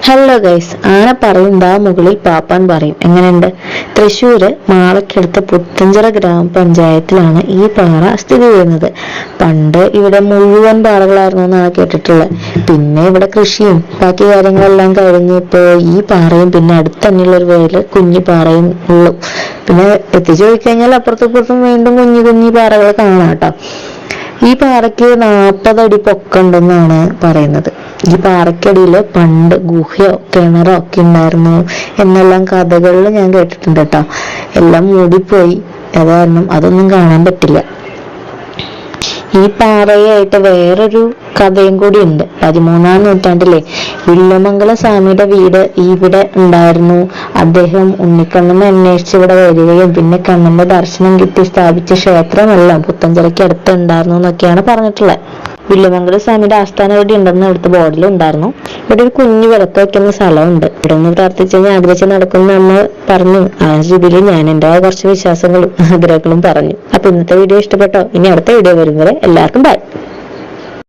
Hello guys, ആന പറയും ദാ മുകളിൽ പാപ്പാൻ പറയും. എങ്ങനെയുണ്ട്? തൃശ്ശൂര് മാളക്കടുത്ത് പുത്തഞ്ചിറ ഗ്രാമപഞ്ചായത്തിലാണ് ഈ പാറ സ്ഥിതി ചെയ്യുന്നത്. പണ്ട് ഇവിടെ മുഴുവൻ പാറകളായിരുന്നു എന്നാണ് കേട്ടിട്ടുള്ളത്. പിന്നെ ഇവിടെ കൃഷിയും ബാക്കി കാര്യങ്ങളെല്ലാം കഴിഞ്ഞിപ്പോ ഈ പാറയും പിന്നെ അടുത്ത് തന്നെയുള്ള ഒരു വേല് കുഞ്ഞു പാറയും ഉള്ളു. പിന്നെ എത്തിച്ചു പോയി കഴിഞ്ഞാൽ അപ്പുറത്തും ഇപ്പുറത്തും വീണ്ടും കുഞ്ഞു കുഞ്ഞു പാറകൾ കാണാം കേട്ടോ. ഈ പാറയ്ക്ക് 40 അടി പൊക്കമുണ്ടെന്നാണ് പറയുന്നത്. ഈ പാറയ്ക്കടിയില് പണ്ട് ഗുഹയോ കിണറോ ഒക്കെ ഉണ്ടായിരുന്നു എന്നെല്ലാം കഥകളിൽ ഞാൻ കേട്ടിട്ടുണ്ട് കേട്ടോ. എല്ലാം മൂടിപ്പോയി, അത് കാരണം അതൊന്നും കാണാൻ പറ്റില്ല. ഈ പാറയായിട്ട് വേറൊരു കഥയും കൂടി ഉണ്ട്. 13-ാം നൂറ്റാണ്ടിലെ വില്വമംഗലം സ്വാമിയുടെ വീട് ഇവിടെ ഉണ്ടായിരുന്നു. അദ്ദേഹം ഉണ്ണിക്കണ്ണനെ അന്വേഷിച്ച് ഇവിടെ വരികയും പിന്നെ കണ്ണന്റെ ദർശനം കിട്ടി സ്ഥാപിച്ച ക്ഷേത്രമെല്ലാം പുത്തഞ്ചിറയ്ക്ക് അടുത്ത് ഉണ്ടായിരുന്നു എന്നൊക്കെയാണ് പറഞ്ഞിട്ടുള്ളത്. വില്വമംഗലം സ്വാമിയുടെ ആസ്ഥാനം ഇവിടെ ഉണ്ടെന്ന് ഇവിടുത്തെ ബോർഡിൽ ഉണ്ടായിരുന്നു. ഇവിടെ ഒരു കുഞ്ഞു വിളക്ക് വയ്ക്കുന്ന സ്ഥലമുണ്ട്. ഇവിടെ ഒന്ന് പ്രാർത്ഥിച്ചു കഴിഞ്ഞാൽ ആഗ്രഹിച്ച് നടക്കുന്ന അമ്മ പറഞ്ഞു. ആ രീതിയിൽ ഞാൻ എൻ്റെ കുറച്ച് വിശ്വാസങ്ങളും ആഗ്രഹങ്ങളും പറഞ്ഞു. അപ്പൊ ഇന്നത്തെ വീഡിയോ ഇഷ്ടപ്പെട്ടോ? ഇനി അടുത്ത വീഡിയോ വരും വരെ എല്ലാവർക്കും ബൈ.